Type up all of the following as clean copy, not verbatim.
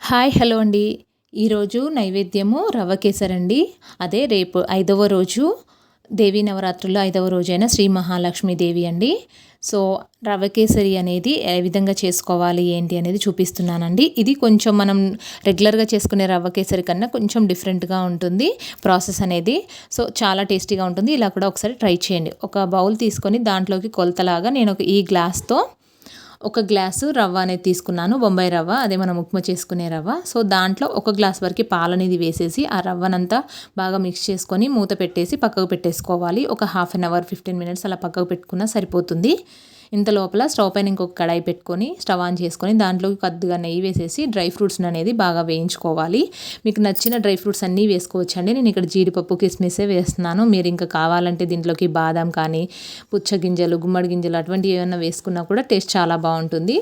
Hi hello అండి. ఈరోజు నైవేద్యము రవ్వ కేసరండి. అదే రేపు 5వ రోజు దేవీ నవరాత్రుల్లో 5వ రోజైన శ్రీ మహాలక్ష్మీదేవి అండి. సో రవ్వ కేసరి అనేది ఏ విధంగా చేసుకోవాలి ఏంటి అనేది చూపిస్తున్నానండి. ఇది కొంచెం మనం రెగ్యులర్గా చేసుకునే రవ్వ కేసరి కన్నా కొంచెం డిఫరెంట్గా ఉంటుంది ప్రాసెస్ అనేది. సో చాలా టేస్టీగా ఉంటుంది. ఇలా కూడా ఒకసారి ట్రై చేయండి. ఒక బౌల్ తీసుకొని దాంట్లోకి కొలతలాగా నేను ఈ గ్లాస్తో ఒక గ్లాసు రవ్వ అనేది తీసుకున్నాను, బొంబాయి రవ్వ, అదే మనం ఉప్మా చేసుకునే రవ్వ. సో దాంట్లో ఒక గ్లాస్ వరకు పాలు అనేది వేసేసి ఆ రవ్వనంతా బాగా మిక్స్ చేసుకొని మూత పెట్టేసి పక్కకు పెట్టేసుకోవాలి. ఒక హాఫ్ అన్ అవర్ 15 మినిట్స్ అలా పక్కకు పెట్టుకున్నా సరిపోతుంది. ఇంత లోపల స్టవ్ పైన ఇంకొక కడాయి పెట్టుకొని స్టవ్ ఆన్ చేసుకొని దాంట్లోకి కొద్దిగా నెయ్యి వేసేసి డ్రై ఫ్రూట్స్ అనేది బాగా వేయించుకోవాలి. మీకు నచ్చిన డ్రై ఫ్రూట్స్ అన్నీ వేసుకోవచ్చండి. నేను ఇక్కడ జీడిపప్పు కిస్మిసే వేస్తున్నాను. మీరు ఇంకా కావాలంటే దీంట్లోకి బాదం కానీ పుచ్చగింజలు, గుమ్మడి గింజలు అటువంటివి ఏమైనా వేసుకున్నా కూడా టేస్ట్ చాలా బాగుంటుంది.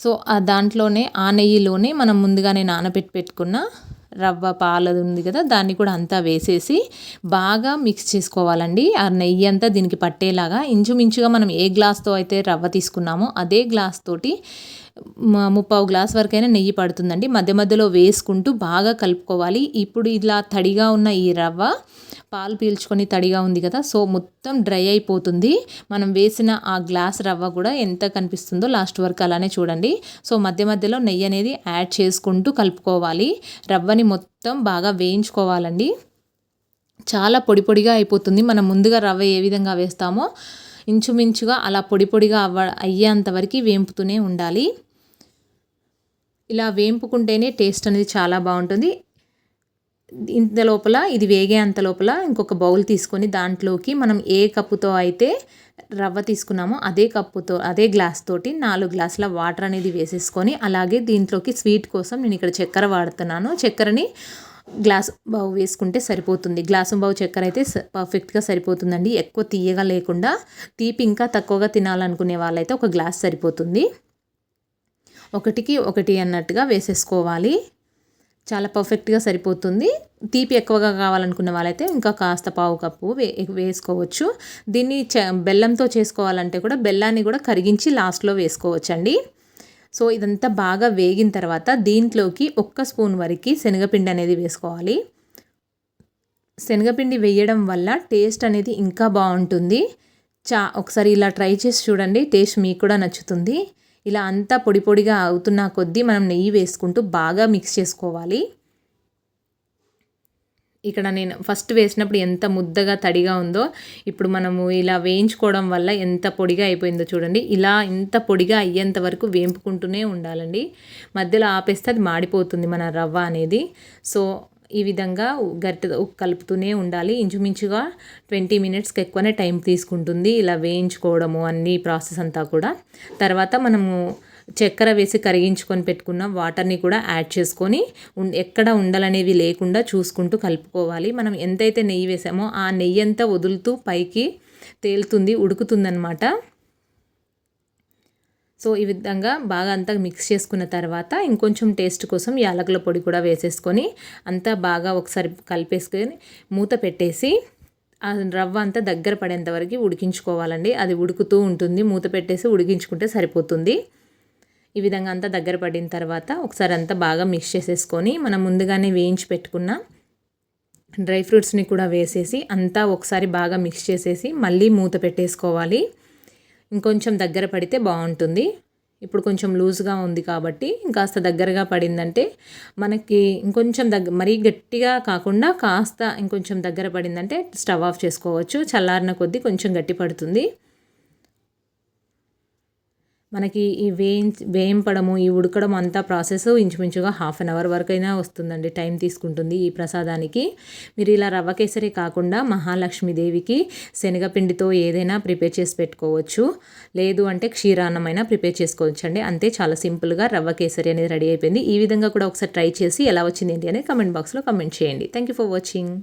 సో దాంట్లోనే ఆ నెయ్యిలోనే మనం ముందుగానే పెట్టుకున్న రవ్వ పాలది ఉంది కదా, దాన్ని కూడా అంతా వేసేసి బాగా మిక్స్ చేసుకోవాలండి. ఆ నెయ్యి అంతా దీనికి పట్టేలాగా ఇంచుమించుగా మనం ఏ గ్లాస్తో అయితే రవ్వ తీసుకున్నామో అదే గ్లాస్ తోటి 3/4 గ్లాస్ వరకైనా నెయ్యి పడుతుందండి. మధ్య మధ్యలో వేసుకుంటూ బాగా కలుపుకోవాలి. ఇప్పుడు ఇలా తడిగా ఉన్న ఈ రవ్వ పాలు పీల్చుకొని తడిగా ఉంది కదా, సో మొత్తం డ్రై అయిపోతుంది. మనం వేసిన ఆ గ్లాస్ రవ్వ కూడా ఎంత కనిపిస్తుందో లాస్ట్ వరకు అలానే చూడండి. సో మధ్య మధ్యలో నెయ్యి అనేది యాడ్ చేసుకుంటూ కలుపుకోవాలి. రవ్వని మొత్తం బాగా వేయించుకోవాలండి. చాలా పొడి పొడిగా అయిపోతుంది. మనం ముందుగా రవ్వ ఏ విధంగా వేస్తామో ఇంచుమించుగా అలా పొడి పొడిగా అయ్యేంత వరకు వేంపుతూనే ఉండాలి. ఇలా వేంపుకుంటేనే టేస్ట్ అనేది చాలా బాగుంటుంది. ఇంత లోపల ఇది వేగే అంత లోపల ఇంకొక బౌల్ తీసుకొని దాంట్లోకి మనం ఏ కప్పుతో అయితే రవ్వ తీసుకున్నామో అదే కప్పుతో అదే గ్లాస్ తోటి 4 గ్లాసుల వాటర్ అనేది వేసేసుకొని, అలాగే దీంట్లోకి స్వీట్ కోసం నేను ఇక్కడ చక్కెర వాడుతున్నాను. చక్కెరని గ్లాస్ బావు వేసుకుంటే సరిపోతుంది. గ్లాసు బావు చక్కెర అయితే పర్ఫెక్ట్గా సరిపోతుందండి. ఎక్కువ తీయగా లేకుండా, తీపి ఇంకా తక్కువగా తినాలనుకునే వాళ్ళైతే ఒక గ్లాస్ సరిపోతుంది. 1కి 1 అన్నట్టుగా వేసేసుకోవాలి. చాలా పర్ఫెక్ట్గా సరిపోతుంది. తీపి ఎక్కువగా కావాలనుకున్న వాళ్ళైతే ఇంకా కాస్త పావు కప్పు వేసుకోవచ్చు. దీన్ని బెల్లంతో చేసుకోవాలంటే కూడా బెల్లాన్ని కూడా కరిగించి లాస్ట్లో వేసుకోవచ్చండి. సో ఇదంతా బాగా వేగిన తర్వాత దీంట్లోకి 1 స్పూన్ వరకు శనగపిండి అనేది వేసుకోవాలి. శనగపిండి వేయడం వల్ల టేస్ట్ అనేది ఇంకా బాగుంటుంది. ఒకసారి ఇలా ట్రై చేసి చూడండి, టేస్ట్ మీకు కూడా నచ్చుతుంది. ఇలా అంతా పొడి పొడిగా అవుతున్న కొద్దీ మనం నెయ్యి వేసుకుంటూ బాగా మిక్స్ చేసుకోవాలి. ఇక్కడ నేను ఫస్ట్ వేసినప్పుడు ఎంత ముద్దగా తడిగా ఉందో, ఇప్పుడు మనము ఇలా వేయించుకోవడం వల్ల ఎంత పొడిగా అయిపోయిందో చూడండి. ఇలా ఇంత పొడిగా అయ్యేంత వరకు వేంపుకుంటూనే ఉండాలండి. మధ్యలో ఆపేస్తే అది మాడిపోతుంది మన రవ్వ అనేది. సో ఈ విధంగా గట్టిగా కలుపుతూనే ఉండాలి. ఇంచుమించుగా 20 మినిట్స్కి ఎక్కువనే టైం తీసుకుంటుంది ఇలా వేయించుకోవడము అన్ని ప్రాసెస్ అంతా కూడా. తర్వాత మనము చక్కెర వేసి కరిగించుకొని పెట్టుకున్న వాటర్ని కూడా యాడ్ చేసుకొని ఎక్కడ ఉండలనేవి లేకుండా చూసుకుంటూ కలుపుకోవాలి. మనం ఎంతైతే నెయ్యి వేసామో ఆ నెయ్యి అంతా వదులుతూ పైకి తేలుతుంది, ఉడుకుతుందన్నమాట. సో ఈ విధంగా బాగా అంతా మిక్స్ చేసుకున్న తర్వాత ఇంకొంచెం టేస్ట్ కోసం యాలకుల పొడి కూడా వేసేసుకొని అంతా బాగా ఒకసారి కలిపేసుకొని మూత పెట్టేసి ఆ రవ్వ అంతా దగ్గర పడేంత వరకు ఉడికించుకోవాలండి. అది ఉడుకుతూ ఉంటుంది. మూత పెట్టేసి ఉడికించుకుంటే సరిపోతుంది. ఈ విధంగా అంతా దగ్గర పడిన తర్వాత ఒకసారి అంతా బాగా మిక్స్ చేసేసుకొని మనం ముందుగానే వేయించి పెట్టుకున్న డ్రై ఫ్రూట్స్ని కూడా వేసేసి అంతా ఒకసారి బాగా మిక్స్ చేసేసి మళ్ళీ మూత పెట్టేసుకోవాలి. ఇంకొంచెం దగ్గర పడితే బాగుంటుంది. ఇప్పుడు కొంచెం లూజ్గా ఉంది కాబట్టి ఇంకాస్త దగ్గరగా పడిందంటే మనకి ఇంకొంచెం మరీ గట్టిగా కాకుండా కాస్త ఇంకొంచెం దగ్గర పడిందంటే స్టవ్ ఆఫ్ చేసుకోవచ్చు. చల్లారిన కొద్దీ కొంచెం గట్టి పడుతుంది. మనకి ఈ వేయింపడము ఈ ఉడకడం అంతా ప్రాసెస్ ఇంచుమించుగా హాఫ్ అన్ అవర్ వరకైనా వస్తుందండి, టైం తీసుకుంటుంది ఈ ప్రసాదానికి. మీరు ఇలా రవ్వ కేసరి కాకుండా మహాలక్ష్మీదేవికి శనగపిండితో ఏదైనా ప్రిపేర్ చేసి పెట్టుకోవచ్చు. లేదు అంటే క్షీరాన్నమైనా ప్రిపేర్ చేసుకోవచ్చు అండి. అంతే, చాలా సింపుల్గా రవ్వ కేసరి అనేది రెడీ అయిపోయింది. ఈ విధంగా కూడా ఒకసారి ట్రై చేసి ఎలా వచ్చింది ఏంటి అనేది కమెంట్ బాక్స్లో కమెంట్ చేయండి. Thank you for watching.